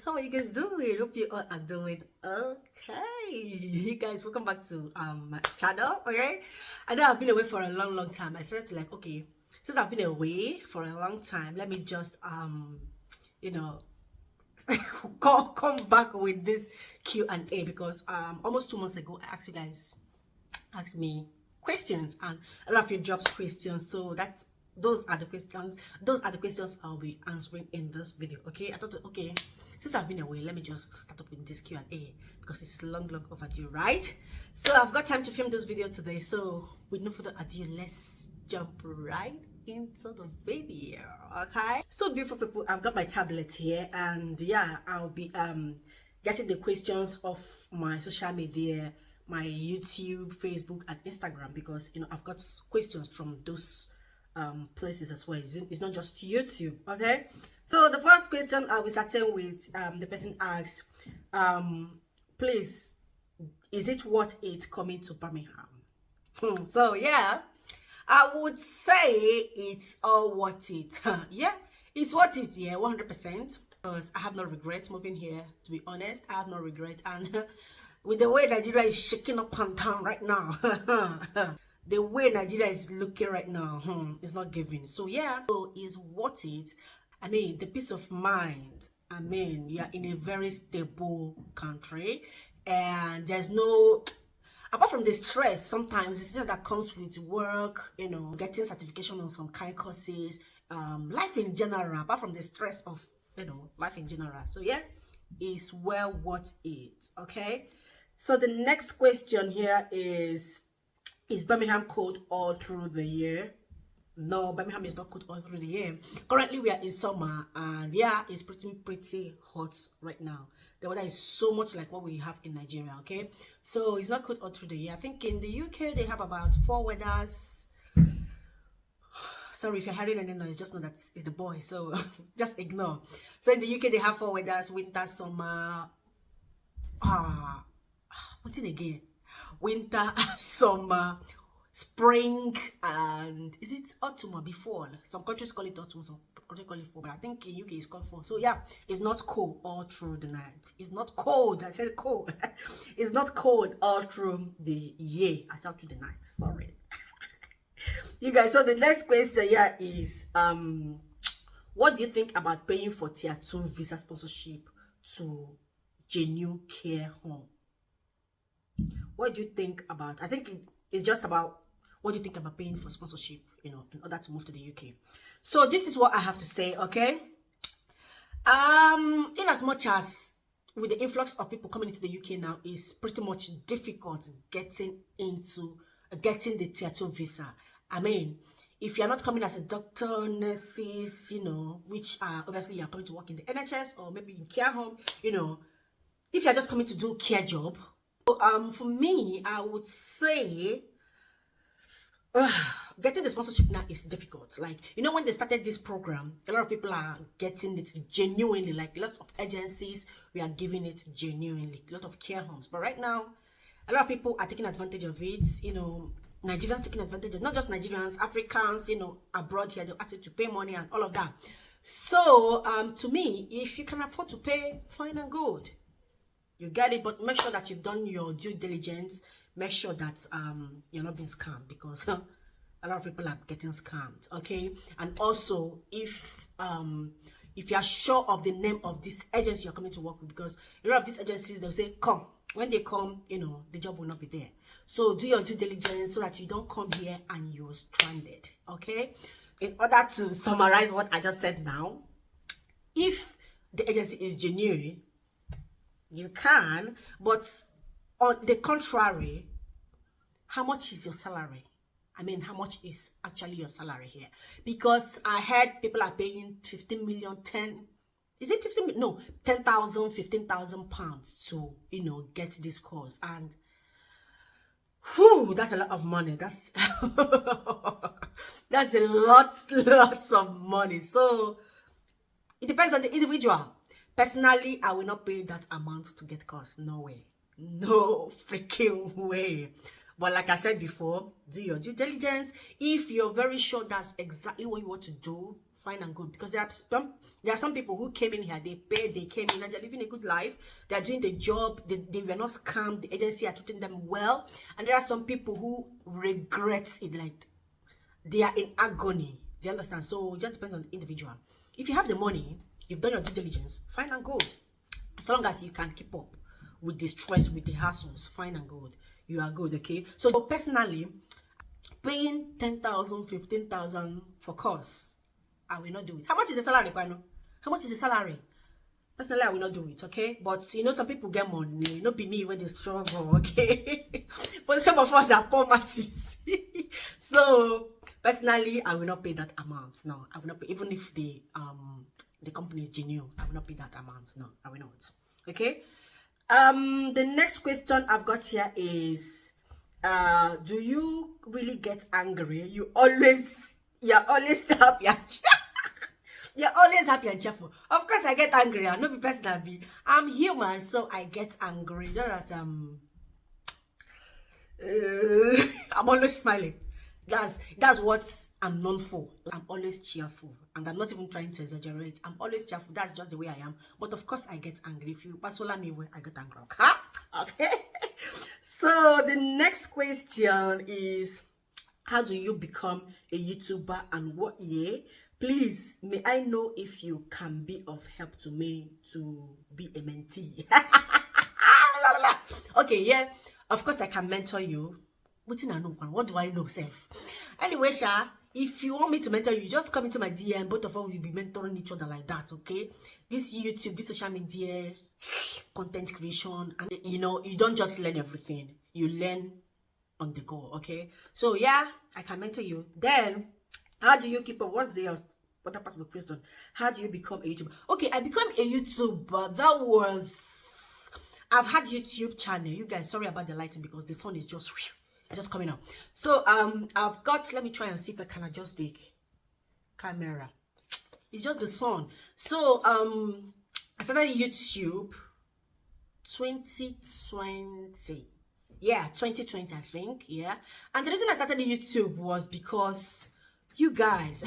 How are you guys doing? Hope you all are doing okay. You guys, welcome back to my channel. Okay, I know I've been away for a long time. I started to like, okay, since I've been away for a long time, let me just you know come back with this Q&A, because almost 2 months ago I asked you guys, asked me questions, and a lot of you dropped questions, so that's those are the questions I'll be answering in this video. Okay, I thought, okay, since I've been away, let me just start up with this Q&A because it's long overdue, right? So I've got time to film this video today, so with no further ado, let's jump right into the video. Okay, so beautiful people, I've got my tablet here, and yeah, I'll be getting the questions of my social media, my YouTube, Facebook, and Instagram, because I've got questions from those places as well. It's not just YouTube. Okay, so the first question I'll be starting with, the person asks, please, is it worth it coming to Birmingham? So yeah, I would say it's all worth it. Yeah, it's worth it. Yeah, 100%. Because I have no regret moving here. To be honest, I have no regret, and with the way Nigeria is shaking up and down right now, the way Nigeria is looking right now, it's not giving. So yeah, so it's worth it. I mean, the peace of mind. I mean, you're in a very stable country, and there's no, apart from the stress, sometimes the stress that comes with work, getting certification on some kind courses, life in general, apart from the stress of, life in general. So yeah, it's well worth it. Okay, so the next question here is Birmingham cold all through the year? No, Birmingham is not cold all through the year. Currently we are in summer, and yeah, it's pretty hot right now. The weather is so much like what we have in Nigeria. Okay, so it's not cold all through the year. I think in the UK they have about 4 weathers. Sorry if you're hearing any noise, just know that it's the boy, so just ignore. So in the UK they have 4 weathers: winter, summer, what's it again? Winter, summer, spring, and is it autumn or before? Some countries call it autumn, some countries call it fall, but I think in UK it's called fall. So yeah, it's not cold all through the night. It's not cold. I said cold. It's not cold all through the year. I said through the night. Sorry. You guys, so the next question here is what do you think about paying for tier 2 visa sponsorship to genuine care home? What do you think about? I think it's just about what do you think about paying for sponsorship, in order to move to the UK. So this is what I have to say. Okay, in as much as with the influx of people coming into the UK now, is pretty much difficult getting the tier 2 visa. I mean, if you're not coming as a doctor, nurses, which are obviously you're coming to work in the NHS or maybe in care home, if you're just coming to do care job. For me, I would say getting the sponsorship now is difficult. Like, when they started this program, a lot of people are getting it genuinely. Like, lots of agencies, we are giving it genuinely, a lot of care homes. But right now, a lot of people are taking advantage of it. Nigerians taking advantage of, not just Nigerians, Africans, abroad here, they ask you to pay money and all of that. So to me, if you can afford to pay, fine and good, you get it, but make sure that you've done your due diligence. Make sure that you're not being scammed, because a lot of people are getting scammed. Okay, and also if you are sure of the name of this agency you're coming to work with, because a lot of these agencies, they'll say come. When they come, the job will not be there. So do your due diligence so that you don't come here and you're stranded. Okay, in order to summarize what I just said now, if the agency is genuine, you can. But on the contrary, how much is your salary? I mean, how much is actually your salary here? Because I heard people are paying 15 million, 10, is it 15? No, 10,000, 15,000 pounds to, get this course. And whew, that's a lot of money. That's that's a lots of money. So it depends on the individual. Personally, I will not pay that amount to get course. No way. No freaking way. But like I said before, do your due diligence. If you're very sure that's exactly what you want to do, fine and good, because there are some people who came in here, they paid, they came in and they're living a good life, they're doing the job, they were not scammed, the agency are treating them well. And there are some people who regret it, like they are in agony. Do you understand? So it just depends on the individual. If you have the money, you've done your due diligence, fine and good. As long as you can keep up with the stress, with the hassles, fine and good, you are good. Okay, so personally, paying 10,000, 15,000 for course, I will not do it. How much is the salary, Kwano? How much is the salary? Personally, I will not do it. Okay, but you know, some people get money, not be me when they struggle. Okay, but some of us are poor masses. So personally, I will not pay that amount. No, I will not pay, even if the company is genuine. I will not pay that amount. No, I will not. Okay. The next question I've got here is, do you really get angry? You're always happy and you're always happy and cheerful. Of course, I get angry. I'm not the person I be. I'm human, so I get angry. Just as I'm always smiling. That's what I'm known for. I'm always cheerful, and I'm not even trying to exaggerate. I'm always cheerful. That's just the way I am. But of course, I get angry. If you pass me where I get angry, okay? So the next question is, how do you become a YouTuber and what year? Please, may I know if you can be of help to me to be a mentee? Okay, yeah. Of course, I can mentor you. What do I know, self? Anyway, Sha, if you want me to mentor you, just come into my DM. Both of us will be mentoring each other like that, okay? This YouTube, this social media, content creation, and you know, you don't just learn everything. You learn on the go, okay? So yeah, I can mentor you. Then, how do you keep up? What's the other possible question? How do you become a YouTuber? Okay, I become a YouTuber. That was, I've had YouTube channel. You guys, sorry about the lighting because the sun is just coming out. So I've got, let me try and see if I can adjust the camera. It's just the sun. So I started YouTube 2020. Yeah, 2020, I think. Yeah. And the reason I started YouTube was because you guys,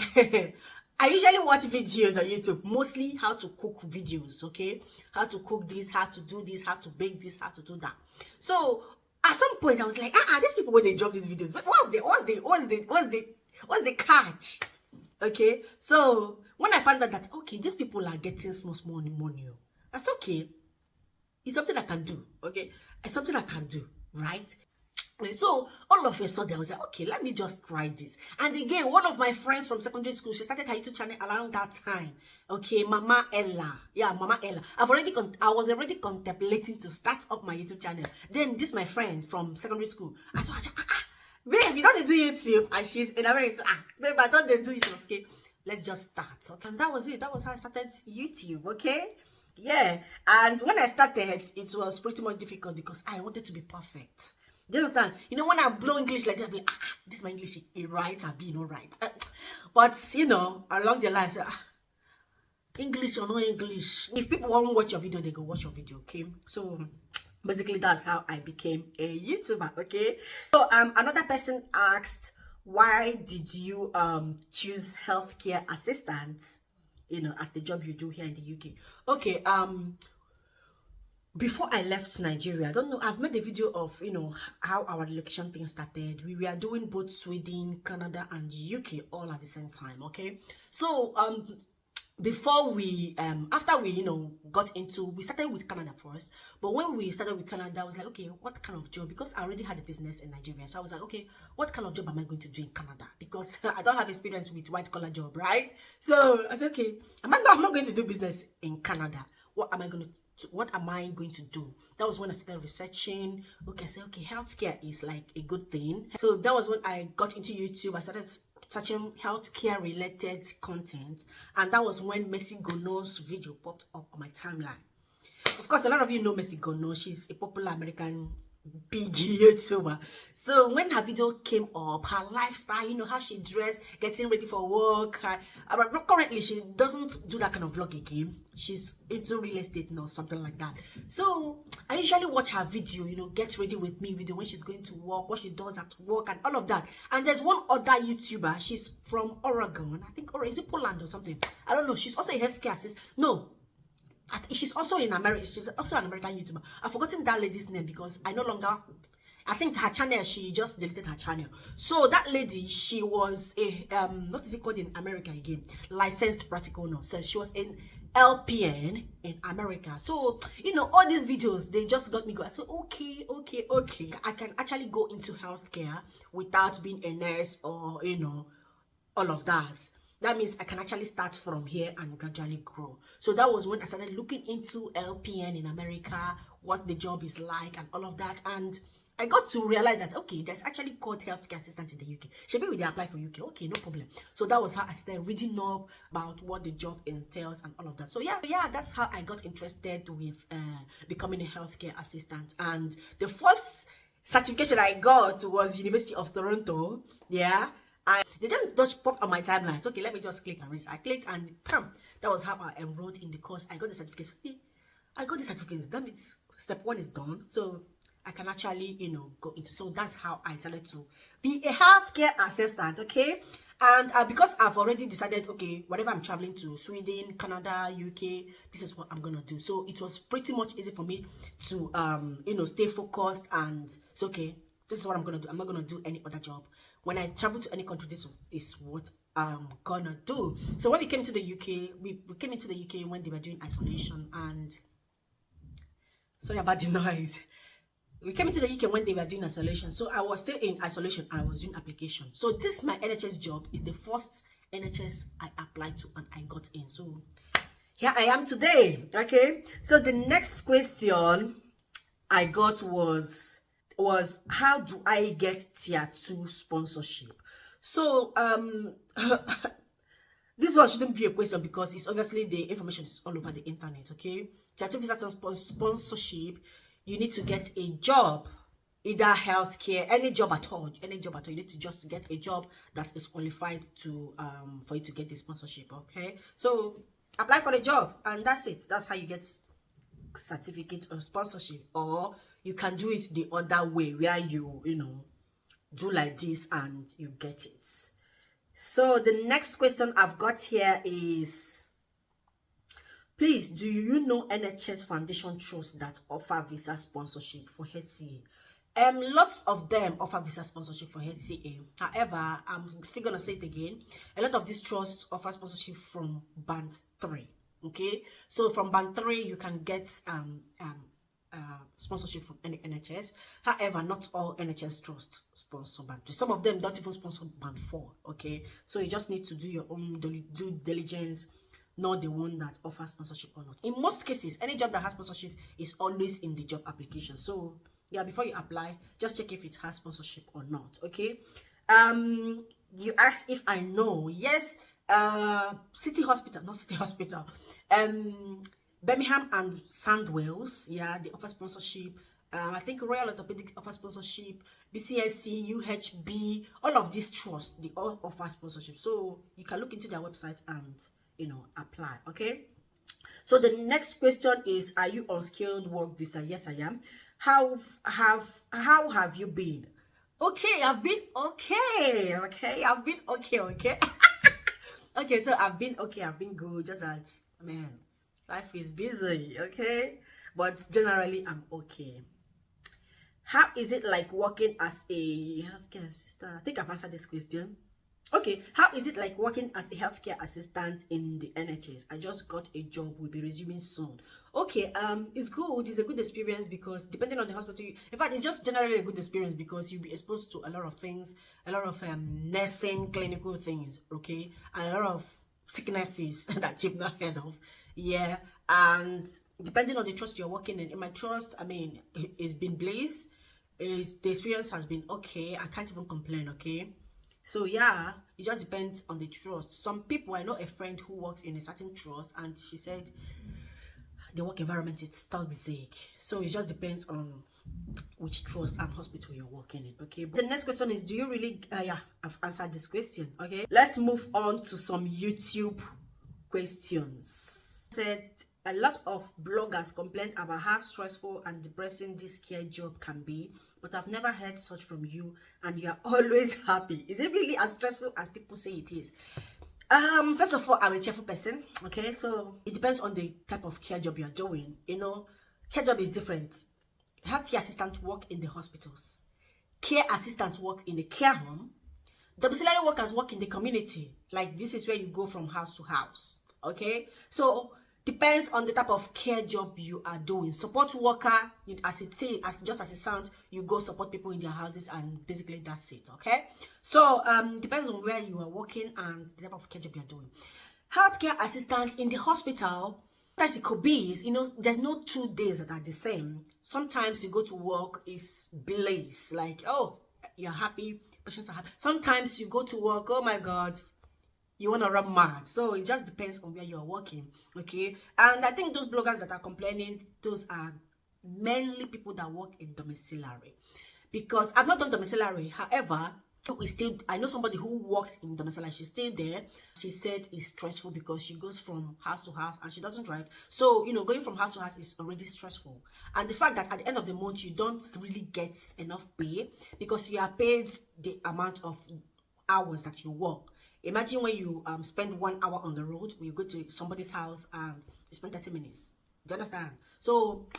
I usually watch videos on YouTube, mostly how to cook videos, okay? How to cook this, how to do this, how to bake this, how to do that. So at some point I was like, these people when they drop these videos, but what's the catch? Okay, so when I found out that okay, these people are getting small money, that's okay. It's something I can do. Okay, it's something I can do, right? So all of a sudden I was like, okay, let me just try this. And again, one of my friends from secondary school, she started her YouTube channel around that time. Okay, Mama Ella. Yeah, Mama Ella. I was already contemplating to start up my YouTube channel. Then this my friend from secondary school. I saw her, babe, you don't do YouTube. And she's in America. Babe, I don't do YouTube. Okay, let's just start. So and that was it. That was how I started YouTube. Okay. Yeah. And when I started, it was pretty much difficult because I wanted to be perfect. Do you understand? You know, when I blow English like that, I'll be like, this is my English, it right, I'll be no right. But, you know, along the line, I say, English or no English. If people want to watch your video, they go watch your video, okay? So, basically, that's how I became a YouTuber, okay? So, another person asked, why did you choose healthcare assistant, you know, as the job you do here in the UK? Okay, before I left Nigeria, I don't know, I've made a video of, you know, how our relocation thing started. We were doing both Sweden, Canada, and UK all at the same time, okay? So, before we, after we, you know, we started with Canada first, but when we started with Canada, I was like, okay, what kind of job? Because I already had a business in Nigeria, so I was like, okay, what kind of job am I going to do in Canada? Because I don't have experience with white-collar job, right? So, I said, okay, I'm not going to do business in Canada. What am I going to do? That was when I started researching. Okay, I said, okay, healthcare is like a good thing. So that was when I got into YouTube. I started searching healthcare related content, and that was when Mercy Gono's video popped up on my timeline. Of course, a lot of you know Mercy Gono. She's a popular American big YouTuber. So when her video came up, her lifestyle, you know, how she dressed, getting ready for work, but currently she doesn't do that kind of vlog again. She's into real estate now, something like that. So I usually watch her video, you know, get ready with me video when she's going to work, what she does at work and all of that. And there's one other YouTuber, she's from Oregon, I think, or is it Poland or something? I don't know. She's also a healthcare assistant. No, she's also in America. She's also an American YouTuber. I've forgotten that lady's name because I no longer. I think her channel, she just deleted her channel. So that lady, she was a what is it called in America again? Licensed practical nurse. So she was in LPN in America. So you know, all these videos, they just got me going. So okay, I can actually go into healthcare without being a nurse or you know all of that. That means I can actually start from here and gradually grow. So that was when I started looking into LPN in America, what the job is like and all of that. And I got to realize that, okay, there's actually called healthcare assistant in the UK. Maybe we apply for UK. Okay, no problem. So that was how I started reading up about what the job entails and all of that. So yeah, that's how I got interested with becoming a healthcare assistant. And the first certification I got was University of Toronto. Yeah. They just pop on my timeline. So, okay, let me just click and read. I clicked and bam, that was how I enrolled in the course. I got the certificate. I got the certificate. That means step 1 is done. So I can actually, you know, go into. So that's how I started to be a healthcare assistant. Okay, and because I've already decided, okay, whatever I'm traveling to, Sweden, Canada, UK, this is what I'm gonna do. So it was pretty much easy for me to you know, stay focused and it's okay. This is what I'm gonna do. I'm not gonna do any other job. When I travel to any country, this is what I'm gonna do. So when we came to the UK, we came into the UK when they were doing isolation, and sorry about the noise. We came into the UK when they were doing isolation. So I was still in isolation and I was doing application. So this, my NHS job, is the first NHS I applied to and I got in. So here I am today. Okay. So the next question I got was how do I get tier 2 sponsorship? So this one shouldn't be a question because it's obviously the information is all over the internet. Okay, tier 2 visa sponsorship, you need to get a job, either healthcare, any job at all. You need to just get a job that is qualified to for you to get the sponsorship. Okay, so apply for the job and that's it. That's how you get certificate of sponsorship. Or you can do it the other way, where you know, do like this and you get it. So the next question I've got here is, please, do you know NHS Foundation Trust that offer visa sponsorship for HCA? Lots of them offer visa sponsorship for HCA. However, I'm still gonna say it again. A lot of these trusts offer sponsorship from band 3. Okay, so from band 3 you can get sponsorship from any NHS. However, not all NHS trusts sponsor band 3. Some of them don't even sponsor band 4. Okay, so you just need to do your own due diligence, not the one that offers sponsorship or not. In most cases, any job that has sponsorship is always in the job application. So yeah, before you apply, just check if it has sponsorship or not. Okay. You asked if I know. Yes. City Hospital, not City Hospital. Birmingham and Sandwells, yeah, they offer sponsorship. I think Royal Orthopedic offers sponsorship. BCSC, UHB, all of these trusts, they all offer sponsorship. So you can look into their website and, you know, apply. Okay. So the next question is, are you on skilled work visa? Yes, I am. How have you been? Okay, I've been okay. Okay, I've been okay. Okay. Okay, so I've been okay. I've been good. Just that, man, life is busy. Okay, but generally I'm okay. How is it like working as a healthcare assistant? I think I've answered this question. Okay, how is it like working as a healthcare assistant in the NHS? I just got a job, will be resuming soon. Okay, it's good. It's a good experience because depending on the hospital, in fact, it's just generally a good experience because you'll be exposed to a lot of things, a lot of nursing, clinical things, okay, and a lot of sicknesses that you've not heard of. Yeah, and depending on the trust you're working in my trust, I mean, it's been blessed. The experience has been okay. I can't even complain. Okay. So yeah, it just depends on the trust. Some people, I know a friend who works in a certain trust and she said the work environment is toxic. So it just depends on which trust and hospital you're working in. Okay, the next question is, do you really yeah, I've answered this question. Okay, let's move on to some YouTube questions. Said a lot of bloggers complain about how stressful and depressing this care job can be, but I've never heard such from you, and you are always happy. Is it really as stressful as people say it is? First of all, I'm a cheerful person. Okay, so it depends on the type of care job you are doing. You know, care job is different. Healthcare assistants work in the hospitals. Care assistants work in the care home. Domiciliary workers work in the community. Like, this is where you go from house to house. Okay, so depends on the type of care job you are doing. Support worker, as it sounds, you go support people in their houses, and basically that's it. Okay, so depends on where you are working and the type of care job you are doing. Healthcare assistant in the hospital, sometimes it could be, you know, there's no 2 days that are the same. Sometimes you go to work, it's blaze, like, oh, you're happy, patients are happy. Sometimes you go to work, oh my god, you want to run mad. So it just depends on where you're working. Okay, and I think those bloggers that are complaining, those are mainly people that work in domiciliary, because I've not done domiciliary. However, I know somebody who works in domiciliary. She's still there. She said it's stressful because she goes from house to house and she doesn't drive. So, you know, going from house to house is already stressful. And the fact that at the end of the month you don't really get enough pay because you are paid the amount of hours that you work. Imagine when you spend 1 hour on the road, when you go to somebody's house and you spend 30 minutes. Do you understand? So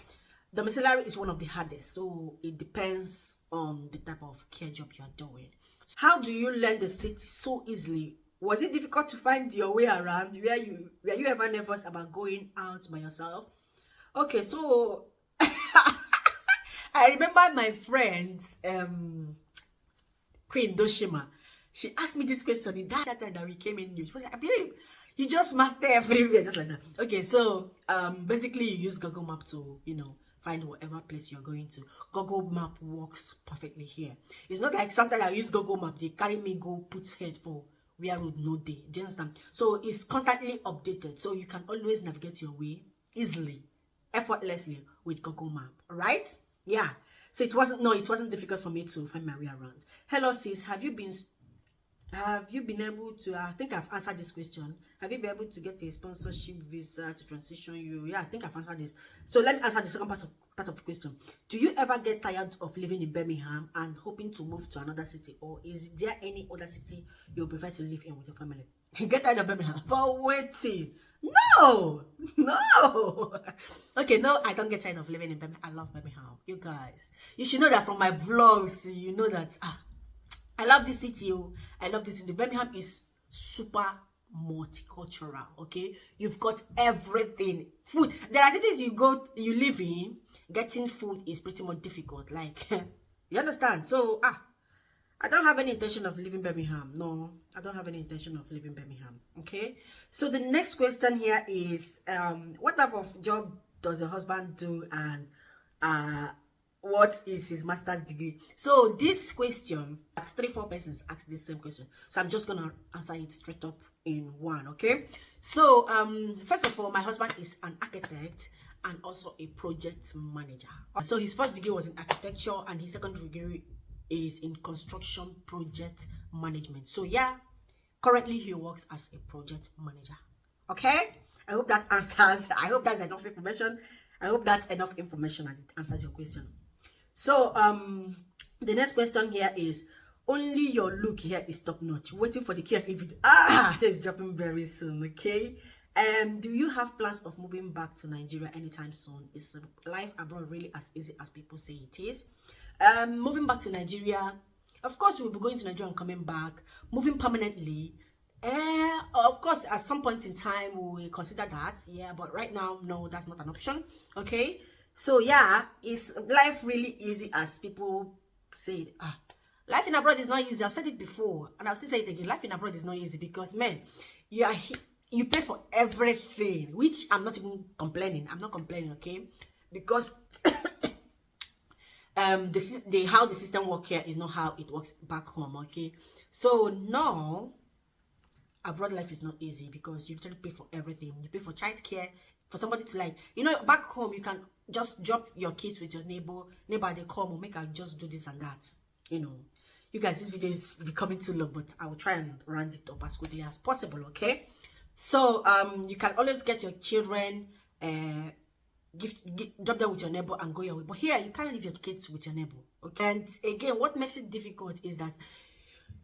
domiciliary is one of the hardest. So it depends on the type of care job you are doing. How do you learn the city so easily? Was it difficult to find your way around? Were you ever nervous about going out by yourself? Okay, so I remember my friend Queen Doshima. She asked me this question in that time that we came in. She was like, I believe you just master everywhere, just like that. Okay, so basically you use Google Map to, you know, find whatever place you're going to. Google Map works perfectly here. It's not like sometimes I use Google Map, they carry me go put head for where road no day. Do you understand? So it's constantly updated, so you can always navigate your way easily, effortlessly with Google Map. Right? Yeah. So it wasn't difficult for me to find my way around. Hello sis, have you been able to, I think I've answered this question. Have you been able to get a sponsorship visa to transition you? Yeah, I think I've answered this. So let me answer the second part of the question. Do you ever get tired of living in Birmingham and hoping to move to another city? Or is there any other city you prefer to live in with your family? Get tired of Birmingham? For waiting. No. Okay, no, I don't get tired of living in Birmingham. I love Birmingham. You guys, you should know that from my vlogs, you know that, I love this city. I love this city. Birmingham is super multicultural. Okay, you've got everything. Food. There are cities you live in, getting food is pretty much difficult. Like, you understand? So I don't have any intention of leaving Birmingham. No, I don't have any intention of leaving Birmingham. Okay. So the next question here is, what type of job does your husband do, and what is his master's degree? So this question, 3-4 persons asked the same question, so I'm just gonna answer it straight up in one. Okay, so first of all, my husband is an architect and also a project manager. So his first degree was in architecture and his second degree is in construction project management. So yeah, currently he works as a project manager. Okay, I hope that answers. I hope that's enough information. I hope that's enough information and it answers your question. So the next question here is, only your look here is top notch. Waiting for the care video. It's dropping very soon. Okay. Do you have plans of moving back to Nigeria anytime soon? Is life abroad really as easy as people say it is? Moving back to Nigeria, of course we'll be going to Nigeria and coming back. Moving permanently, of course at some point in time we will consider that. Yeah, but right now, no, that's not an option. Okay. So yeah, is life really easy as people say? Life in abroad is not easy. I've said it before and I'll still say it again. Life in abroad is not easy because, man, you pay for everything, which I'm not even complaining. I'm not complaining, okay? Because how the system works here is not how it works back home, okay? So no, abroad life is not easy because you literally pay for everything. You pay for childcare, For somebody to like, you know, back home, you can just drop your kids with your neighbor, they come or make I just do this and that. You know, you guys, this video is becoming too long, but I will try and round it up as quickly as possible, okay? So, you can always get your children, drop them with your neighbor and go your way. But here, you can't leave your kids with your neighbor, okay? And again, what makes it difficult is that,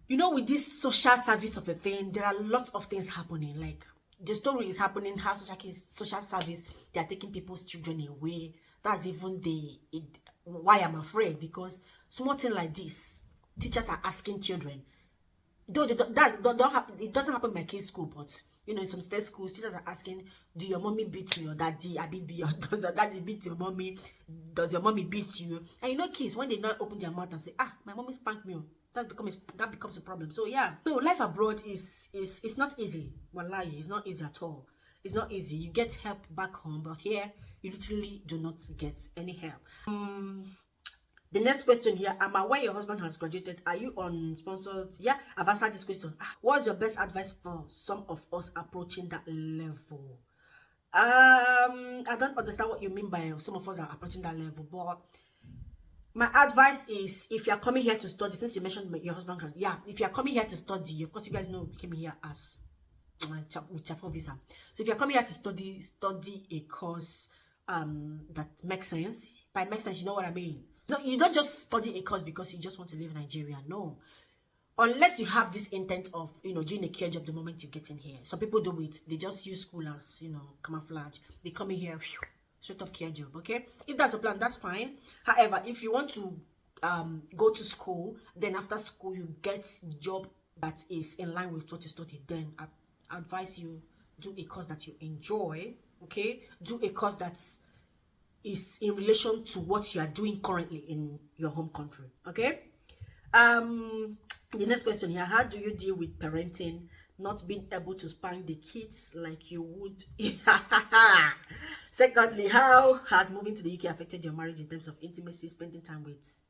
you know, with this social service of a thing, there are lots of things happening. Like, the story is happening, how social service, they are taking people's children away. That's even why I'm afraid, because small thing like this, teachers are asking children, though it doesn't happen in my kids' school, but you know, in some state schools, teachers are asking, do your mommy beat your daddy? Does your daddy beat your mommy? Does your mommy beat you? And you know, kids, when they not open their mouth and say, my mommy spanked me, that becomes a problem. So yeah, so life abroad is not easy. Wallahi, it's not easy at all. It's not easy. You get help back home, but here you literally do not get any help. The next question here, I'm aware your husband has graduated. Are you on sponsored? Yeah, I've answered this question. What's your best advice for some of us approaching that level? I don't understand what you mean by some of us are approaching that level, but my advice is, if you're coming here to study, since you mentioned your husband, if you're coming here to study, of course you guys know we came here as with Chapel visa. So if you're coming here to study a course that makes sense. By makes sense, you know what I mean. No, you don't just study a course because you just want to live in Nigeria. No, unless you have this intent of, you know, doing a care job the moment you get in here. Some people do it. They just use school as, you know, camouflage. They come in here, straight up care job. Okay, if that's a plan, that's fine. However, if you want to go to school, then after school you get a job that is in line with what you studied, then I advise you do a course that you enjoy. Okay, do a course that's in relation to what you are doing currently in your home country. Okay, the next question here, how do you deal with parenting, not being able to spank the kids like you would? Secondly, how has moving to the UK affected your marriage in terms of intimacy, spending time with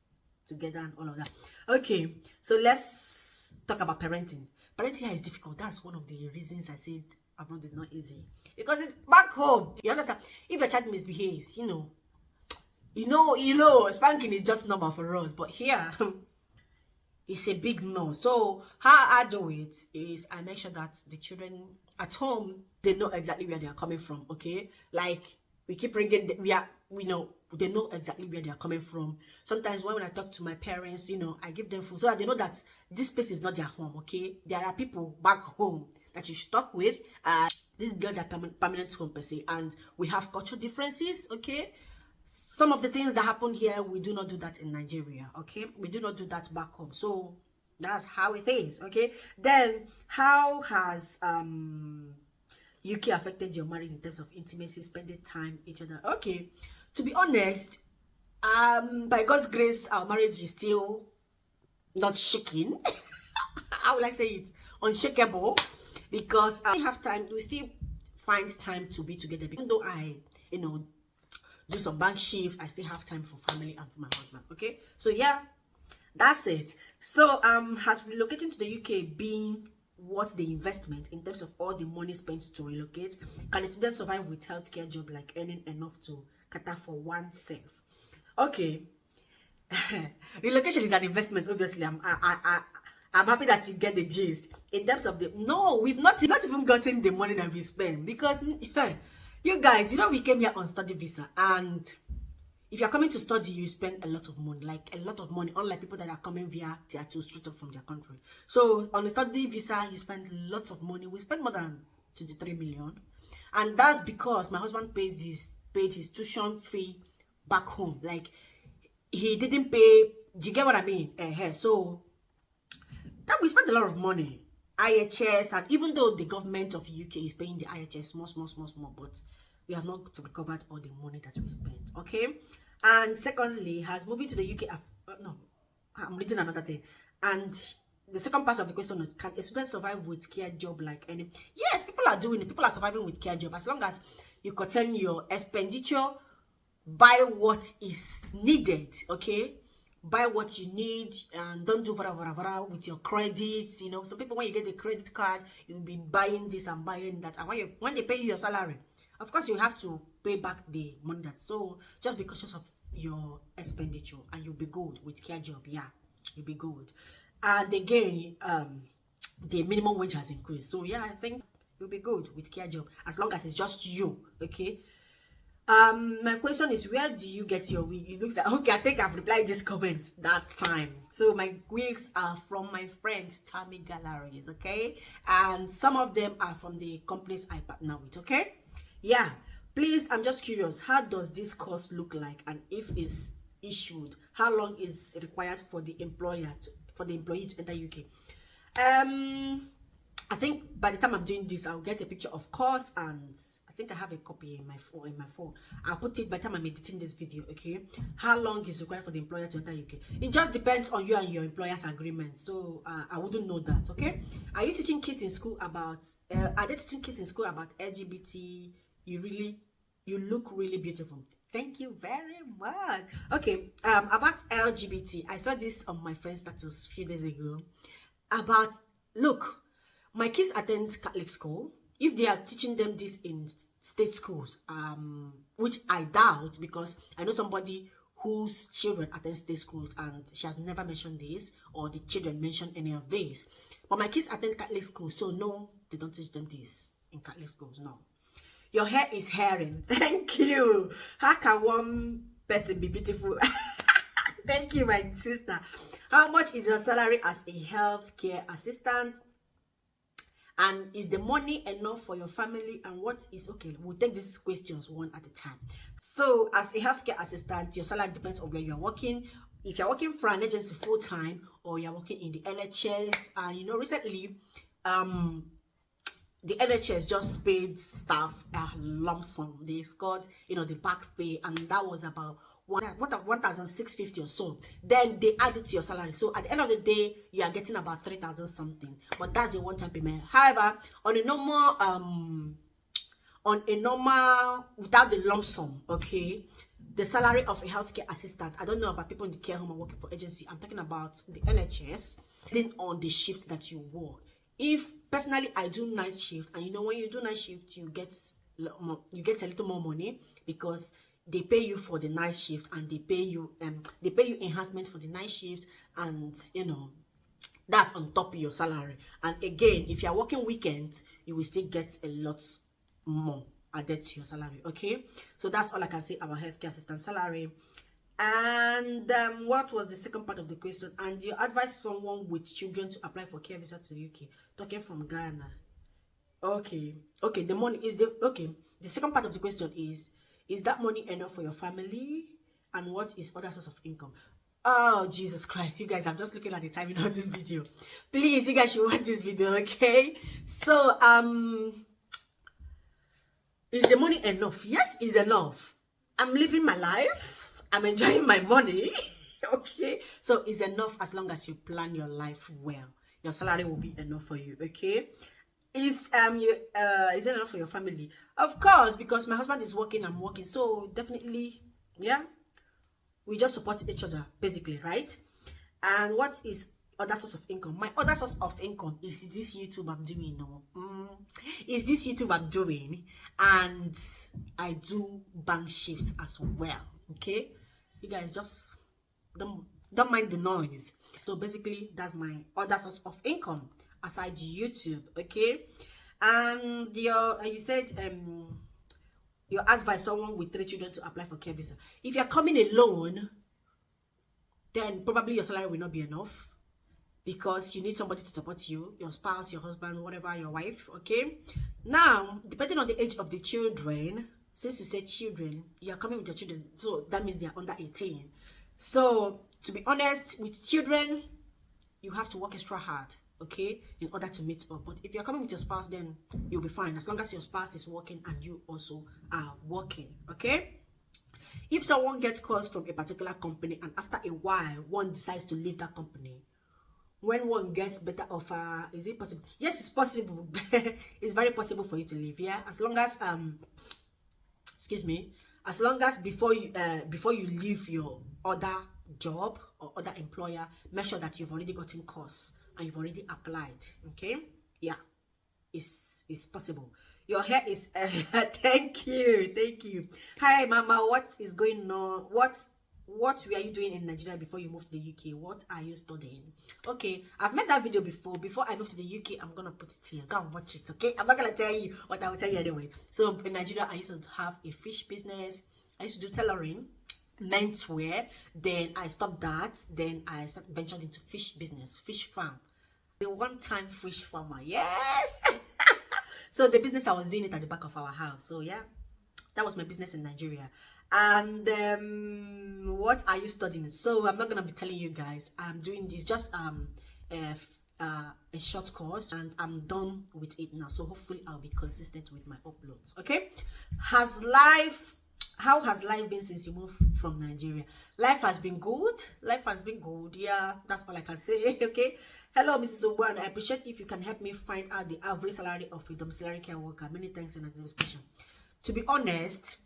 together and all of that? Okay, so let's talk about parenting. Parenting here is difficult. That's one of the reasons I said abroad is not easy, because it's back home. You understand? If your child misbehaves, you know, spanking is just normal for us, but here it's a big no. So how I do it is I make sure that the children at home, they know exactly where they are coming from. Okay, like we keep bringing we know they know exactly where they are coming from. Sometimes when I talk to my parents, you know, I give them food so that they know that this place is not their home. Okay, there are people back home that you should talk with. This is not their permanent home per se, and we have cultural differences. Okay, some of the things that happen here, we do not do that in Nigeria. Okay, we do not do that back home. So that's how it is. Okay, then how has UK affected your marriage in terms of intimacy, spending time with each other? Okay, to be honest, by God's grace, our marriage is still not shaking. How will I say it? Unshakable, because we have time. We still find time to be together. Even though I, you know, do some bank shift, I still have time for family and for my husband. Okay, so yeah, that's it. So has relocating to the UK been worth the investment in terms of all the money spent to relocate? Can a student survive with healthcare job, like earning enough to cater for oneself? Okay, relocation is an investment. Obviously, I'm happy that you get the gist. In terms of we've not even gotten the money that we spend, because you guys, you know, we came here on study visa, and if you're coming to study, you spend a lot of money, unlike people that are coming via tier 2 straight up from their country. So on a study visa, you spend lots of money. We spend more than 23 million, and that's because my husband paid his tuition fee back home. Like, he didn't pay. Do you get what I mean? So that we spent a lot of money. IHS, and even though the government of UK is paying the IHS small, but we have not recovered all the money that we spent. Okay, and secondly, has moving to the UK no, I'm reading another thing. And the second part of the question is, can a student survive with care job like any? Yes, people are doing it. People are surviving with care job, as long as you contain your expenditure, buy what is needed. Okay, buy what you need, and don't do vara with your credits. You know, some people, when you get the credit card, you'll be buying this and buying that, and when they pay you your salary, Of course, you have to pay back the money that, so just be cautious of your expenditure and you'll be good with care job. Yeah, you'll be good. And again, the minimum wage has increased, so yeah, I think you'll be good with care job as long as it's just you. Okay. My question is, where do you get your wig? It looks like, okay, I think I've replied this comment that time. So my wigs are from my friend Tammy Galleries, okay, and some of them are from the companies I partner with. Okay, yeah, please, I'm just curious, how does this course look like, and if it's issued, how long is required for the employer to, for the employee to enter UK? I think by the time I'm doing this, I'll get a picture of course, and I think I have a copy in my phone. I'll put it by the time I'm editing this video. Okay, how long is required for the employer to enter UK? It just depends on you and your employer's agreement, so I wouldn't know that. Okay, are you teaching kids in school about are they teaching kids in school about LGBT? You look really beautiful. Thank you very much. Okay, about LGBT, I saw this on my friend's status a few days ago about, look, my kids attend Catholic school. If they are teaching them this in state schools, which I doubt, because I know somebody whose children attend state schools and she has never mentioned this, or the children mention any of this. But my kids attend Catholic school, so no, they don't teach them this in Catholic schools. No. Your hair is hairing. Thank you. How can one person be beautiful? Thank you, my sister. How much is your salary as a healthcare assistant? And is the money enough for your family? And what is, okay, we'll take these questions one at a time. So as a healthcare assistant, your salary depends on where you're working. If you're working for an agency full-time, or you're working in the NHS, and you know, recently the NHS just paid staff a lump sum. They scored, you know, the back pay, and that was about 1,650 or so. Then they add it to your salary. So at the end of the day, you are getting about 3,000 something. But that's a one-time payment. However, on a normal, without the lump sum, okay, the salary of a healthcare assistant, I don't know about people in the care home or working for agency, I'm talking about the NHS, then on the shift that you work. If personally I do night shift, and you know, when you do night shift, you get a little more money, because they pay you for the night shift, and they pay you enhancement for the night shift, and you know, that's on top of your salary. And again, if you are working weekends, you will still get a lot more added to your salary. Okay, so that's all I can say about healthcare assistant salary. And what was the second part of the question? And you advise someone with children to apply for care visa to the UK, talking from Ghana. Okay, the money is the second part of the question is that money enough for your family? And what is other source of income? Oh, Jesus Christ, you guys, I'm just looking at the timing of this video. Please, you guys should watch this video. Okay, so is the money enough? Yes, it's enough. I'm living my life, I'm enjoying my money. Okay, so it's enough as long as you plan your life well. Your salary will be enough for you. Okay, is it enough for your family? Of course, because my husband is working, I'm working, so definitely, yeah, we just support each other basically, right? And what is other source of income? My other source of income is this YouTube I'm doing. Is this YouTube I'm doing, and I do bank shifts as well. Okay, you guys just don't mind the noise. So basically, that's my other source of income aside YouTube. Okay, and you said you advise someone with 3 children to apply for care visa. If you're coming alone, then probably your salary will not be enough, because you need somebody to support you, your spouse, your husband, whatever, your wife. Okay, now depending on the age of the children, since you said children, you are coming with your children, so that means they are under 18. So to be honest, with children, you have to work extra hard, okay, in order to meet up. But if you're coming with your spouse, then you'll be fine, as long as your spouse is working and you also are working. Okay, if someone gets calls from a particular company, and after a while one decides to leave that company, when one gets better offer, is it possible? Yes, it's possible. It's very possible for you to leave. Yeah, as long as excuse me, as long as before you leave your other job or other employer, make sure that you've already gotten course and you've already applied. Okay, yeah, it's possible. Your hair is thank you. Hi mama, what is going on? What were you doing in Nigeria before you moved to the UK? What are you studying? Okay, I've made that video before. Before I moved to the UK, I'm gonna put it here. Go and watch it, okay? I'm not gonna tell you what I will tell you anyway. So in Nigeria, I used to have a fish business. I used to do tailoring, menswear. Then I stopped that. Then I ventured into fish business, fish farm. The one-time fish farmer, yes. So the business, I was doing it at the back of our house. So yeah, that was my business in Nigeria. And what are you studying? So I'm not gonna be telling you guys. I'm doing this just a short course, and I'm done with it now. So hopefully I'll be consistent with my uploads. Okay, how has life been since you moved from Nigeria? Life has been good. Life has been good. Yeah, that's all I can say. Okay. Hello, Mrs. Ogbuanu. I appreciate if you can help me find out the average salary of a domiciliary care worker. Many thanks in anticipation. To be honest,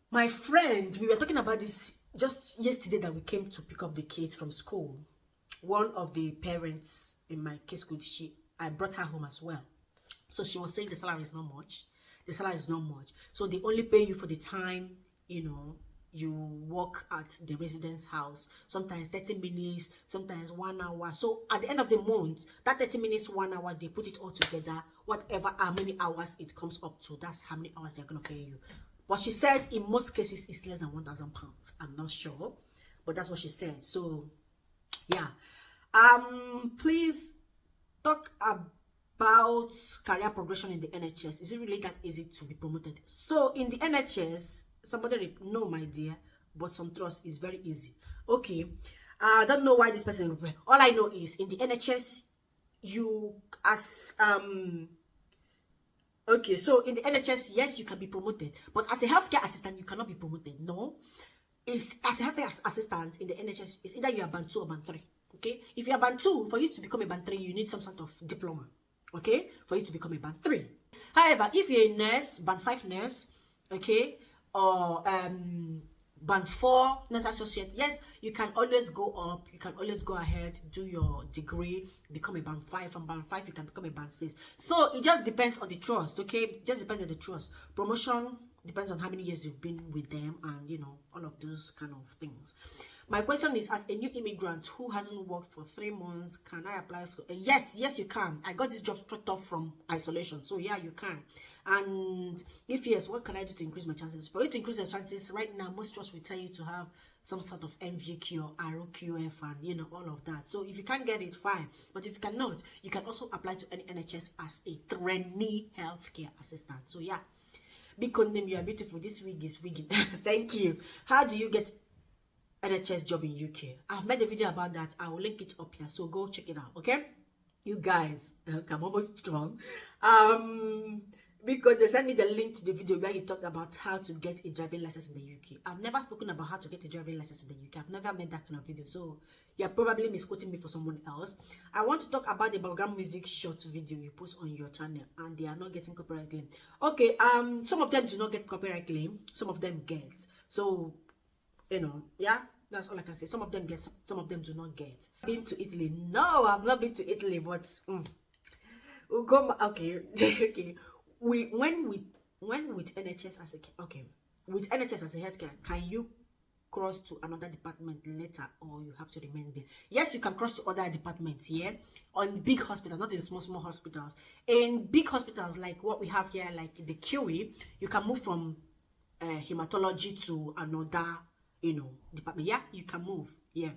my friend, we were talking about this just yesterday that we came to pick up the kids from school. One of the parents in my kids' school, I brought her home as well. So she was saying the salary is not much. The salary is not much. So they only pay you for the time, you know, you work at the residence house. Sometimes 30 minutes, sometimes 1 hour. So at the end of the month, that 30 minutes, 1 hour, they put it all together. Whatever, how many hours it comes up to, that's how many hours they're going to pay you. But she said in most cases, it's less than £1,000. I'm not sure, but that's what she said. So, yeah. Please talk about career progression in the NHS. Is it really that easy to be promoted? So, in the NHS, somebody, no, my dear, but some trust is very easy. Okay. I don't know why this person will pray. All I know is in the NHS, you as okay, so in the NHS, yes, you can be promoted, but as a healthcare assistant, you cannot be promoted. No, it's as a healthcare assistant in the NHS, it's either you are band 2 or band 3. Okay, if you are band 2, for you to become a band 3, you need some sort of diploma. Okay, for you to become a band 3. However, if you're a nurse, band 5 nurse, okay, or band 4 nurse associate, yes, you can always go up, you can always go ahead, do your degree, become a band 5. From band 5 you can become a band 6. So it just depends on the trust. Okay, it just depends on the trust. Promotion depends on how many years you've been with them, and you know, all of those kind of things. My question is, as a new immigrant who hasn't worked for 3 months, can I apply for yes, you can. I got this job straight off from isolation, so yeah, you can. And if yes, what can I do to increase my chances? For you to increase your chances, right now most trusts will tell you to have some sort of NVQ or ROQF and you know, all of that. So if you can't get it, fine, but if you cannot, you can also apply to any NHS as a trainee healthcare assistant. So yeah, be condemned, you are beautiful. This wig is wigging. Thank you. How do you get NHS job in UK? I've made a video about that. I will link it up here, so go check it out. Okay, you guys, I'm almost strong. Because they sent me the link to the video where he talked about how to get a driving license in the UK. I've never spoken about how to get a driving license in the UK. I've never made that kind of video, so you're probably misquoting me for someone else. I want to talk about the background music short video you post on your channel, and they are not getting copyright claim. Okay, some of them do not get copyright claim, some of them get. So, you know, yeah, that's all I can say. Some of them get, some of them do not get. Been to Italy? No, I've not been to Italy, but Ugonma, okay, okay. When with NHS as a with NHS as a healthcare, can you cross to another department later, or you have to remain there? Yes, you can cross to other departments here on big hospitals, not in small hospitals. In big hospitals like what we have here, like the QE, you can move from hematology to another, you know, department. Yeah, you can move. Yeah.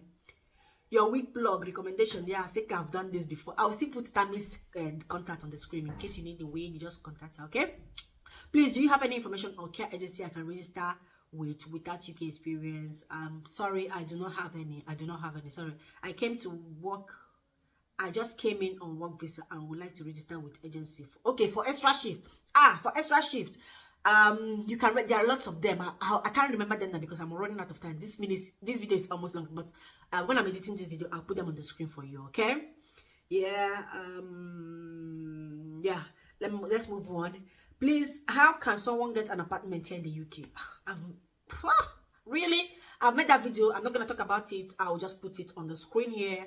Your wig blog recommendation. Yeah, I think I've done this before. I'll still put Tammy's contact on the screen in case you need the wig. You just contact her. Okay. Please, do you have any information or care agency I can register with without UK experience? Sorry, I do not have any. Sorry, I came to work. I just came in on work visa and would like to register with agency. For extra shift. For extra shift. You can read, there are lots of them. I can't remember them now because I'm running out of time. This video is almost long, but when I'm editing this video, I'll put them on the screen for you. Okay? Yeah. Yeah. Let's move on. Please, how can someone get an apartment here in the UK? Really? I've made that video. I'm not gonna talk about it. I'll just put it on the screen here.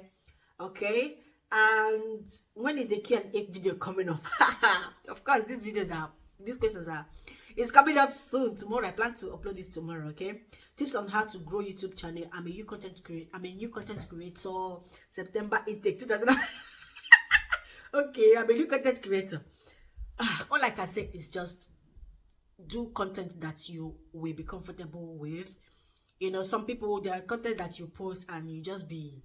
Okay? And when is the Q&A video coming up? Of course, these videos are These questions are, it's coming up soon. Tomorrow, I plan to upload this tomorrow, okay? Tips on how to grow YouTube channel. I'm a new content creator. September intake 2000. Okay, I'm a new content creator. All I can say is just do content that you will be comfortable with. You know, some people, there are content that you post and you just be,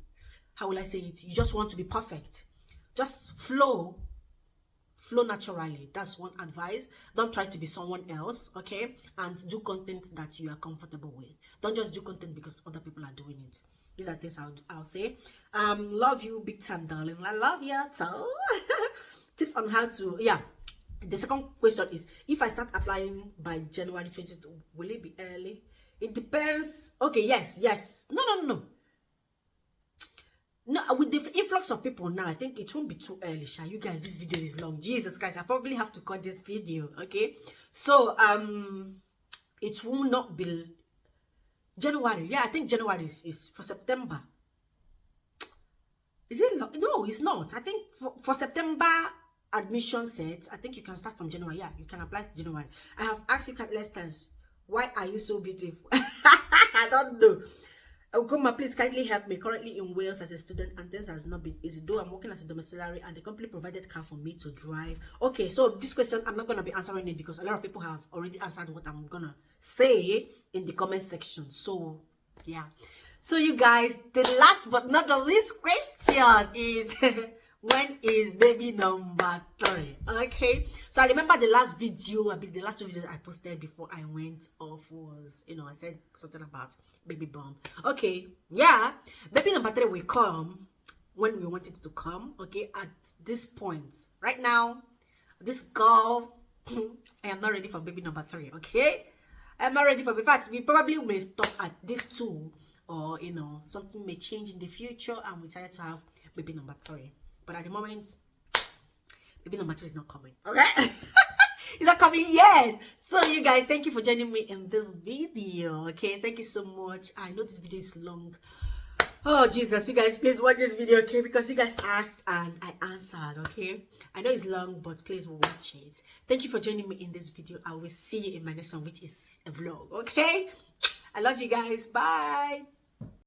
how will I say it? You just want to be perfect. Just flow naturally. That's one advice. Don't try to be someone else, okay? And do content that you are comfortable with. Don't just do content because other people are doing it. These are things I'll say. Love you big time, darling. I love you too. Tips on how to, yeah. The second question is, if I start applying by January 22, will it be early? It depends. Okay, yes. No. No, with the influx of people now, I think it won't be too early, Sha. You guys, this video is long. Jesus Christ, I probably have to cut this video, okay? So, it will not be January. Yeah, I think January is for September. Is it? No, it's not. I think for September admission sets, I think you can start from January. Yeah, you can apply January. I have asked you countless times, why are you so beautiful? I don't know. Ugonma, please kindly help me. Currently in Wales as a student, and this has not been easy. Though I'm working as a domiciliary and the company provided car for me to drive. Okay, so this question, I'm not going to be answering it because a lot of people have already answered what I'm going to say in the comment section. So, yeah. So, you guys, the last but not the least question is, when is baby number 3? Okay, so I remember the last video, the last 2 videos I posted before I went off was, you know, I said something about baby bump. Okay, yeah, baby number 3 will come when we want it to come. Okay, at this point right now, this girl, I am not ready for baby number 3. Okay, I'm not ready for. In fact, we probably may stop at this 2, or you know, something may change in the future and we decided to have baby number 3. But at the moment, baby number 3 is not coming. Okay? It's not coming yet. So you guys, thank you for joining me in this video. Okay, thank you so much. I know this video is long. Oh Jesus, you guys, please watch this video, okay? Because you guys asked and I answered. Okay, I know it's long, but please watch it. Thank you for joining me in this video. I will see you in my next one, which is a vlog. Okay, I love you guys. Bye.